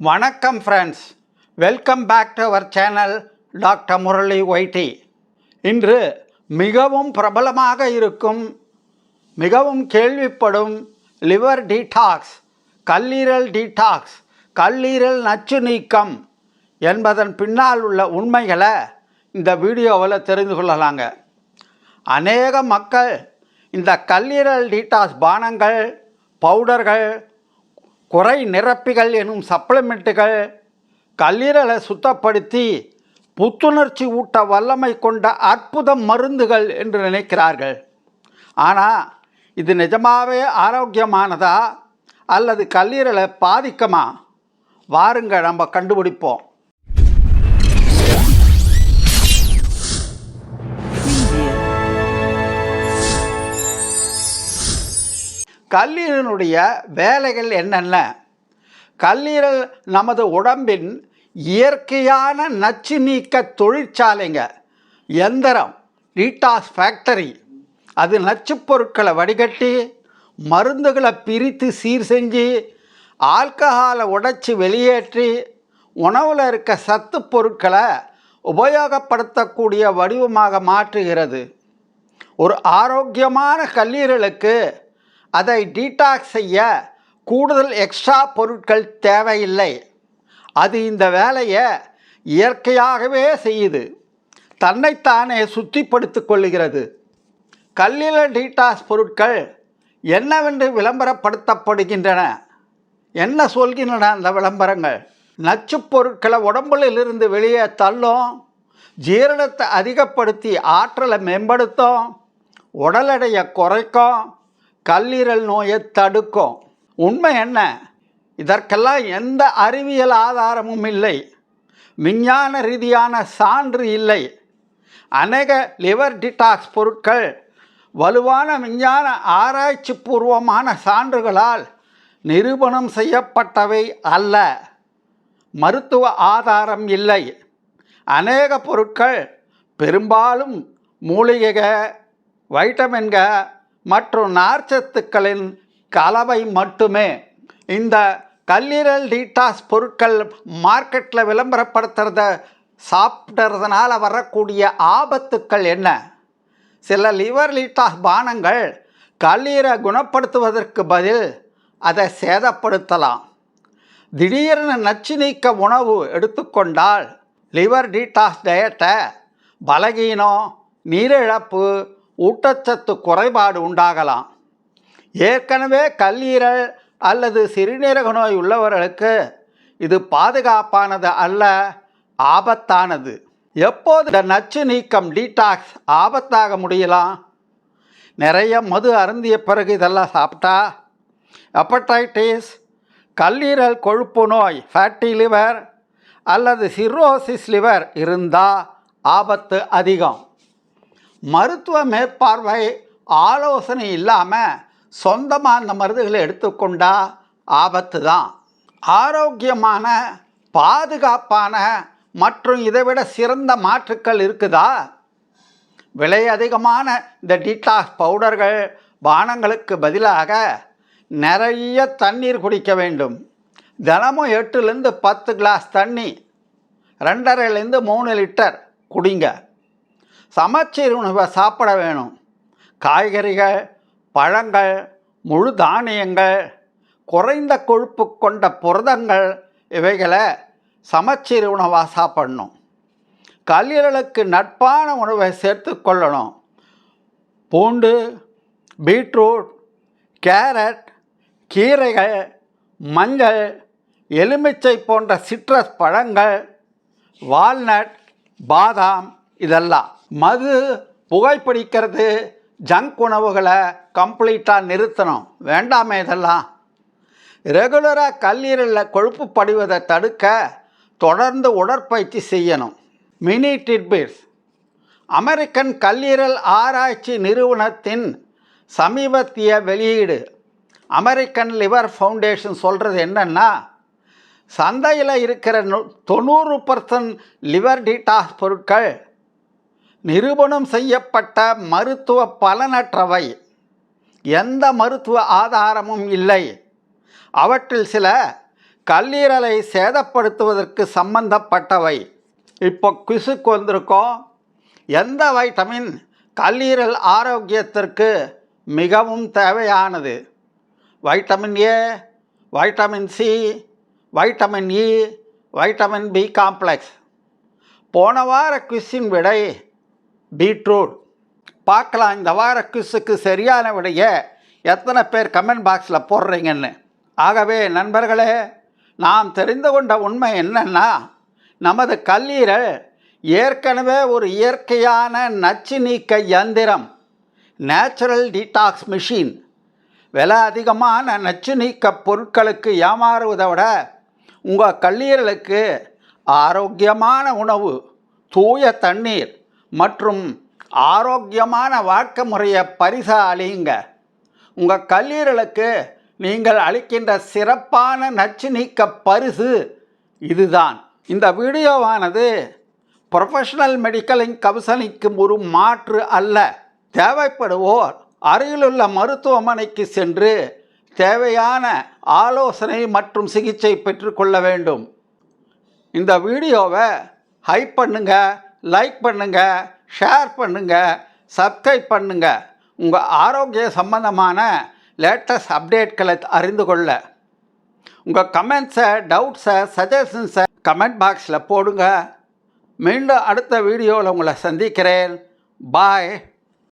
வணக்கம் friends, welcome back to our channel doctor Murali YT. இன்று மிகவும் பிரபலமாக இருக்கும், மிகவும் கேள்விப்படும் லிவர் டீடாக்ஸ், கல்லீரல் டீடாக்ஸ், கல்லீரல் நச்சு நீக்கம் என்பதன் பின்னால் உள்ள உண்மைகளை இந்த வீடியோவில் தெரிந்து கொள்ளலாங்க. அநேக மக்கள் இந்த கல்லீரல் டீடாக்ஸ் பானங்கள், பவுடர்கள், குறை நிரப்பிகள் எனும் சப்ளிமெண்ட்டுகள் கல்லீரலை சுத்தப்படுத்தி புத்துணர்ச்சி ஊட்ட வல்லமை கொண்ட அற்புத மருந்துகள் என்று நினைக்கிறார்கள். ஆனால் இது நிஜமாகவே ஆரோக்கியமானதா அல்லது கல்லீரலை பாதிக்குமா? வாருங்க நம்ம கண்டுபிடிப்போம். கல்லீரலுடைய வேலைகள் என்னென்ன? கல்லீரல் நமது உடம்பின் இயற்கையான நச்சு நீக்க தொழிற்சாலைங்க, எந்திரம், டீடாக்ஸ் ஃபேக்டரி. அது நச்சுப் பொருட்களை வடிகட்டி மருந்துகளை பிரித்து சீர் செஞ்சு ஆல்கஹாலை உடைச்சி வெளியேற்றி உணவில் இருக்க சத்து பொருட்களை உபயோகப்படுத்தக்கூடிய வடிவமாக மாற்றுகிறது. ஒரு ஆரோக்கியமான கல்லீரலுக்கு அதை டீடாக்ஸ் செய்ய கூடுதல் எக்ஸ்ட்ரா பொருட்கள் தேவையில்லை. அது இந்த வேலையை இயற்கையாகவே செய்யுது, தன்னைத்தானே சுத்திப்படுத்திக் கொள்ளுகிறது. கல்லீரல் டீடாக்ஸ் பொருட்கள் என்னவென்று விளம்பரப்படுத்தப்படுகின்றன? என்ன சொல்கின்றன அந்த விளம்பரங்கள்? நச்சு பொருட்களை உடம்புலிருந்து வெளியே தள்ளும், ஜீரணத்தை அதிகப்படுத்தி ஆற்றலை மேம்படுத்தும், உடல் எடையை குறைக்கும், கல்லீரல் நோயை தடுக்கும். உண்மை என்ன? இதற்கெல்லாம் எந்த அறிவியல் ஆதாரமும் இல்லை, விஞ்ஞான ரீதியான சான்று இல்லை. அநேக லிவர் டீடாக்ஸ் பொருட்கள் வலுவான விஞ்ஞான ஆராய்ச்சி பூர்வமான சான்றுகளால் நிரூபணம் செய்யப்பட்டவை அல்ல, மருத்துவ ஆதாரம் இல்லை. அநேக பொருட்கள் பெரும்பாலும் மூலிகைகள், வைட்டமின்கள் மற்றும் நார்ச்சத்துக்களின் கலவை மட்டுமே. இந்த கல்லீரல் டீடாக்ஸ் பொருட்கள் மார்க்கெட்டில் விளம்பரப்படுத்துறத சாப்பிட்றதுனால வரக்கூடிய ஆபத்துக்கள் என்ன? சில லிவர் டீடாக்ஸ் பானங்கள் கல்லீரை குணப்படுத்துவதற்கு பதில் அதை சேதப்படுத்தலாம். திடீரென நச்சு நீக்க உணவு எடுத்துக்கொண்டால் லிவர் டீடாக்ஸ் டயட்டை பலகீனம், நீரிழப்பு, ஊட்டச்சத்து குறைபாடு உண்டாகலாம். ஏற்கனவே கல்லீரல் அல்லது சிறுநீரக நோய் உள்ளவர்களுக்கு இது பாதுகாப்பானது அல்ல, ஆபத்தானது. எப்போது இந்த நச்சு நீக்கம் டீடாக்ஸ் ஆபத்தாக முடியலாம்? நிறைய மது அருந்திய பிறகு இதெல்லாம் சாப்பிட்டா, ஹெப்படைட்டிஸ், கல்லீரல் கொழுப்பு நோய், ஃபேட்டி லிவர் அல்லது சிர்ரோசிஸ் லிவர் இருந்தால் ஆபத்து அதிகம். மருத்துவ மேற்பார்வை, ஆலோசனை இல்லாமல் சொந்தமாக அந்த மருந்துகளை எடுத்துக்கொண்டா ஆபத்து தான். ஆரோக்கியமான, பாதுகாப்பான மற்றும் இதைவிட சிறந்த மாற்றுக்கள் இருக்குதா? விலை அதிகமான இந்த டீடாக்ஸ் பவுடர்கள், பானங்களுக்கு பதிலாக நிறைய தண்ணீர் குடிக்க வேண்டும். தினமும் 8லேருந்து 10 கிளாஸ் தண்ணி, 2.5லேருந்து 3 லிட்டர் குடிங்க. சமச்சீர் உணவை சாப்பிட வேணும். காய்கறிகள், பழங்கள், முழு தானியங்கள், குறைந்த கொழுப்பு கொண்ட புரதங்கள், இவைகளை சமச்சீர் உணவாக சாப்பிடணும். கல்லீரலுக்கு நட்பான உணவை சேர்த்து கொள்ளணும். பூண்டு, பீட்ரூட், கேரட், கீரைகள், மஞ்சள், எலுமிச்சை போன்ற சிட்ரஸ் பழங்கள், வால்நட், பாதாம், இதெல்லாம். மது, புகைப்பிடிக்கிறது, ஜங்க் உணவுகளை கம்ப்ளீட்டாக நிறுத்தணும். வேண்டாமே இதெல்லாம். ரெகுலராக கல்லீரலில் கொழுப்பு படிவதை தடுக்க தொடர்ந்து உடற்பயிற்சி செய்யணும். Mini titbits. அமெரிக்கன் கல்லீரல் ஆராய்ச்சி நிறுவனத்தின் சமீபத்திய வெளியீடு. அமெரிக்கன் லிவர் ஃபவுண்டேஷன் சொல்கிறது என்னென்னா, சந்தையில் இருக்கிற 90% லிவர் டீடாக்ஸ் பொருட்கள் நிரூபணம் செய்யப்பட்ட மருத்துவ பலனற்றவை, எந்த மருத்துவ ஆதாரமும் இல்லை. அவற்றில் சில கல்லீரலை சேதப்படுத்துவதற்கு சம்பந்தப்பட்டவை. இப்போ குவிஸுக்கு வந்திருக்கோம். எந்த வைட்டமின் கல்லீரல் ஆரோக்கியத்திற்கு மிகவும் தேவையானது? Vitamin A, vitamin C, vitamin E, vitamin B complex. போன வார குவிஸின் விடை பீட்ரூட். பார்க்கலாம் இந்த வார குவிஸுக்கு சரியான விடையை எத்தனை பேர் கமெண்ட் பாக்ஸில் போடுறீங்கன்னு. ஆகவே நண்பர்களே, நாம் தெரிந்து கொண்ட உண்மை என்னன்னா, நமது கல்லீரல் ஏற்கனவே ஒரு இயற்கையான நச்சு நீக்க இயந்திரம், நேச்சுரல் டீடாக்ஸ் மிஷின். விலை அதிகமான நச்சு நீக்க பொருட்களுக்கு ஏமாறுவதை விட உங்கள் கல்லீரலுக்கு ஆரோக்கியமான உணவு, தூய தண்ணீர் மற்றும் ஆரோக்கியமான வாழ்க்கை முறையை பரிசா அளியுங்க. உங்கள் கல்லீரலுக்கு நீங்கள் அளிக்கின்ற சிறப்பான நச்சு நீக்க பரிசு இதுதான். இந்த வீடியோவானது ப்ரொஃபஷனல் மெடிக்கல் கவுன்சிலிங்க்கு ஒரு மாற்று அல்ல. தேவைப்படுவோர் அருகிலுள்ள மருத்துவமனைக்கு சென்று தேவையான ஆலோசனை மற்றும் சிகிச்சை பெற்றுக்கொள்ள வேண்டும். இந்த வீடியோவை ஹைப் பண்ணுங்க, லைக் பண்ணுங்க, ஷேர் பண்ணுங்க, சப்ஸ்கிரைப் பண்ணுங்க. உங்கள் ஆரோக்கிய சம்பந்தமான லேட்டஸ்ட் அப்டேட்களை அறிந்து கொள்ள உங்கள் கமெண்ட்ஸை, டவுட்ஸை, சஜஷன்ஸை கமெண்ட் பாக்ஸில் போடுங்க. மீண்டும் அடுத்த வீடியோவில் உங்களை சந்திக்கிறேன். பாய்.